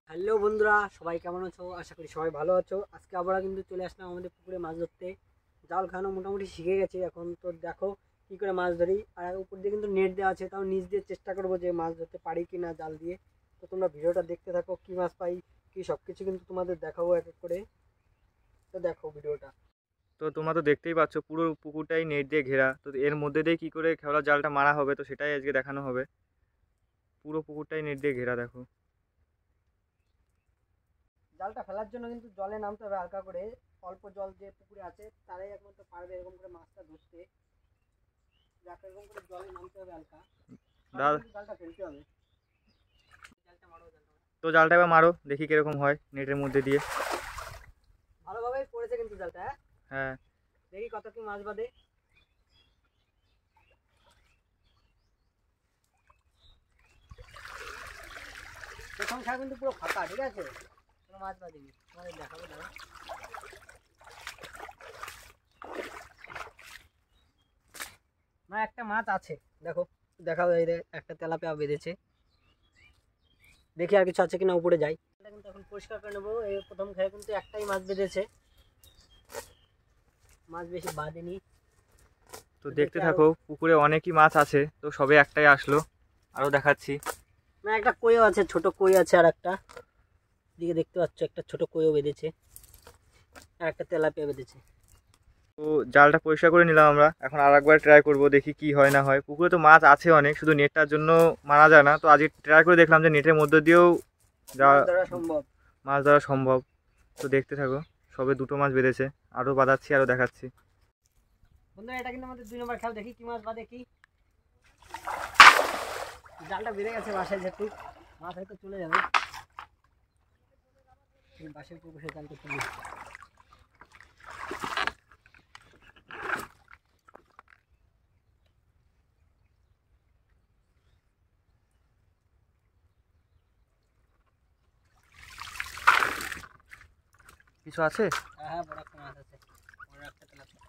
Hello বন্ধুরা, সবাই কেমন আছো? আশা করি সবাই ভালো আছো। আজকে আমরা কিন্তু চলে আসলাম আমাদের পুকুরে মাছ ধরতে। জাল খানো মোটামুটি শিখে গেছি এখন, তো দেখো কি করে মাছ ধরি। আর উপর দিয়ে কিন্তু নেট দেওয়া আছে, তাও নিচ দিয়ে চেষ্টা করবো যে মাছ ধরতে পারি কি না জাল দিয়ে। তো তোমরা ভিডিওটা দেখতে থাকো, কি মাছ পাই কি সব কিছু কিন্তু তোমাদের দেখাবো এক এক করে। তো দেখো ভিডিওটা। তো তোমরা তো দেখতেই পাচ্ছ পুরো পুকুরটাই নেট দিয়ে ঘেরা। তো এর মধ্যে দিয়ে কি করে খেওড়া জালটা মারা হবে, তো সেটাই আজকে দেখানো হবে। পুরো পুকুরটাই নেট দিয়ে ঘেরা, দেখো। জালটা ফেলার জন্য কিন্তু জলে নামতে হবে হালকা করে। অল্প জল যে পুকুরে আছে তারাই একমাত্র পারবে এরকম করে মাছটা ধরতে। যাকে এরকম করে জলে নামতে হবে হালকা, তারপর জাল কিন্তু জালটা ফেলতে হবে। জালটা মারো, জালটা মারো। তো জালটা এবার মারো, দেখি কিরকম হয় নেটের মধ্যে দিয়ে। ভালোভাবেই পড়েছে কিন্তু জালটা, হ্যাঁ। হ্যাঁ। দেখি কত কি মাছ বাঁধে। প্রথম খেলা কিন্তু পুরো ফাঁকা, ঠিক আছে, কোনো মাছ বাঁধেনি। তোমাদের দেখাবো দাঁড়া। না, একটা মাছ আছে, দেখো দেখাবো। এই একটা তেলাপিয়া বেঁধেছে, দেখি আর কিছু আছে কিনা উপরে যাই। এটা কিন্তু এখন পরিষ্কার করে নেবো। এই প্রথম খেলা কিন্তু একটাই মাছ বেঁধেছে, মাছ বেশি বাঁধেনি। তো তো দেখতে দেখি আরো। থাকো, পুকুরে অনেকই মাছ আছে, তো সবে একটাই আসলো, আরো দেখাচ্ছি। না, একটা কইও আছে, ছোট কই আছে। আর একটা দিকে দেখতে পাচ্ছ, একটা ছোট কইও বেঁধেছে, আর একটা তেলাপিয়া বেঁধেছে। তো জালটা পরিষ্কার করে নিলাম আমরা, এখন আর একবার ট্রাই করবো, দেখি কি হয় না হয়। পুকুরে তো মাছ আছে অনেক, শুধু নেটটার জন্য মারা যায় না। তো আজকে ট্রাই করে দেখলাম যে নেটের মধ্যে দিয়েও যা মাছ ধরা সম্ভব। মাছ ধরা সম্ভব। তো দেখতে থাকো, সবে দুটো মাছ বেঁধেছে, আরও বাঁধাচ্ছি, আরও দেখাচ্ছি। বন্ধুরা, এটা কিন্তু আমাদের 2 নম্বর খেলা। দেখি কি মাছ বাঁধে। কি জালটা বেড়ে গেছে বাসায়, যেহেতু মাছ হয়তো চলে যাবে। বাসের উপর বসে জালটা তুলি। কিছু আছে। হ্যাঁ হ্যাঁ, বড় একটা মাছ আছে, বড় একটা তেলাপিয়া।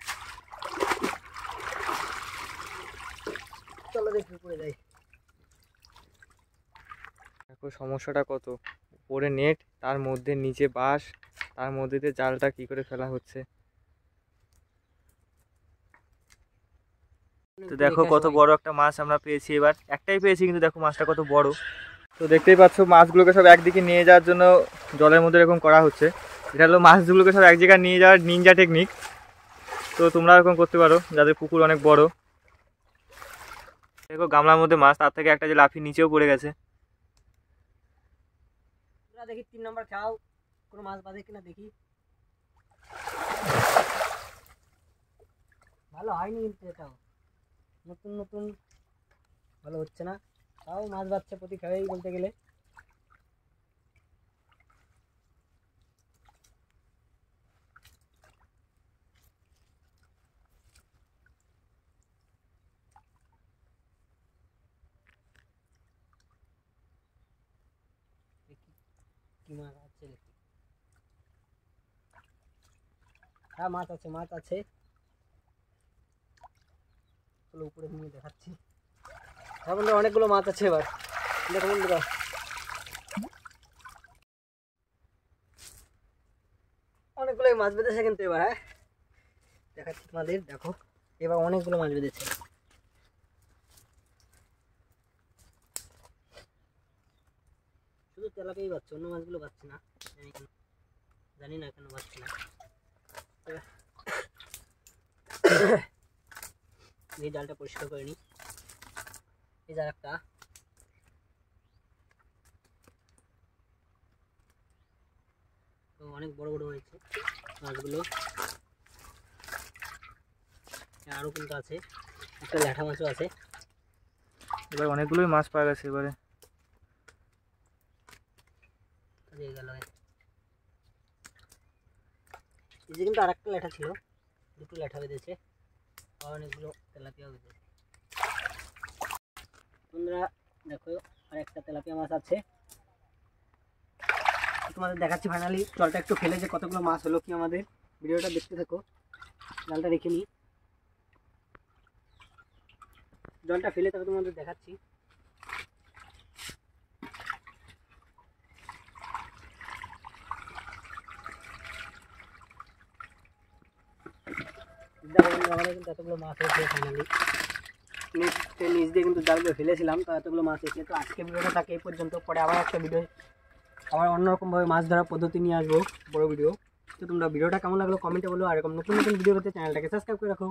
চলো দেখি উপরে যাই। দেখো সমস্যাটা কত, উপরে নেট, তার মধ্যে নিচে বাঁশ, তার মধ্যে দিয়ে জালটা কি করে ফেলা হচ্ছে। তো উপরে দেখো রেখে কত সবাই। বড় একটা মাছ আমরা পেয়েছি, এবার একটাই পেয়েছি, কিন্তু দেখো মাছটা কত বড়। তো দেখতেই পাচ্ছ মাছগুলোকে সব একদিকে নিয়ে যাওয়ার জন্য জলের মধ্যে এরকম করা হচ্ছে। এটা হলো মাছগুলোকে সব এক জায়গায় নিয়ে যাওয়ার নিনজা টেকনিক। তো তোমরা এরকম করতে পারো যাদের পুকুর অনেক বড়। দেখো গামলার মধ্যে মাছ, তার থেকে একটা যে লাফিয়ে নিচেও পড়ে গেছে। দেখি 3 নম্বর খাও, কোনো মাছ বাঁধে কিনা দেখি। ভালো হয়নি কিন্তু এটাও, নতুন নতুন, ভালো হচ্ছে না। তাও মাছ বাঁধছে প্রতি খেলাই বলতে গেলে। দেখি কি মাছ আছে দেখি। হ্যাঁ, মাছ আছে, মাছ আছে। চলো উপরে নিয়ে দেখাচ্ছি। হ্যাঁ বন্ধুরা, অনেকগুলো মাছ আছে এবার। দেখো বন্ধুরা, অনেকগুলো মাছ বেঁধেছে কিন্তু এবার। হ্যাঁ, দেখাচ্ছি তোমাদের, দেখো এবার অনেকগুলো মাছ বেঁধেছে। শুধু তেলাপিয়াই বাচ্চা, অন্য মাছগুলো বাচ্চা না। জানি না কেন বাচ্চা না। এই জালটা পরিষ্কার করে নিই। এই জাল একটা, তো অনেক বড় বড় হয়েছে মাছগুলো। আরও কিন্তু আছে, একটা ল্যাঠা মাছও আছে। এবার অনেকগুলোই মাছ পাওয়া গেছে এবারে। দিয়ে গেল। এই যে কিন্তু আর একটা ল্যাঠা ছিল, দুটো ল্যাঠা বেঁধেছে, আর অনেকগুলো তেলাপিয়াও বেঁধেছে। বন্ধুরা দেখো, আর একটা তেলাপিয়া মাছ আছে, তোমাদের দেখাচ্ছি। ফাইনালি জলটা একটু ফেলে যে কতগুলো মাছ হলো কি আমাদের। ভিডিওটা দেখতে থাকো, জালটা রেখে নিই। জলটা ফেলে তবে তোমাদের দেখাচ্ছি। দেখো বন্ধুরা, আমাদের কিন্তু এতগুলো মাছ হয়েছে ফাইনালি। নিচ দিয়ে কিন্তু জালগুলো ফেলেছিলাম, তো এতগুলো মাছ এসে। তো আজকে ভিডিওটা থাকে এই পর্যন্ত, পরে আবার একটা ভিডিও আবার অন্যরকমভাবে মাছ ধরার পদ্ধতি নিয়ে আসবো, বড় ভিডিও। তো তোমরা ভিডিওটা কেমন লাগলো কমেন্টে বলো, আর এরকম নতুন নতুন ভিডিও পেতে চ্যানেলটাকে সাবস্ক্রাইব করে রাখো।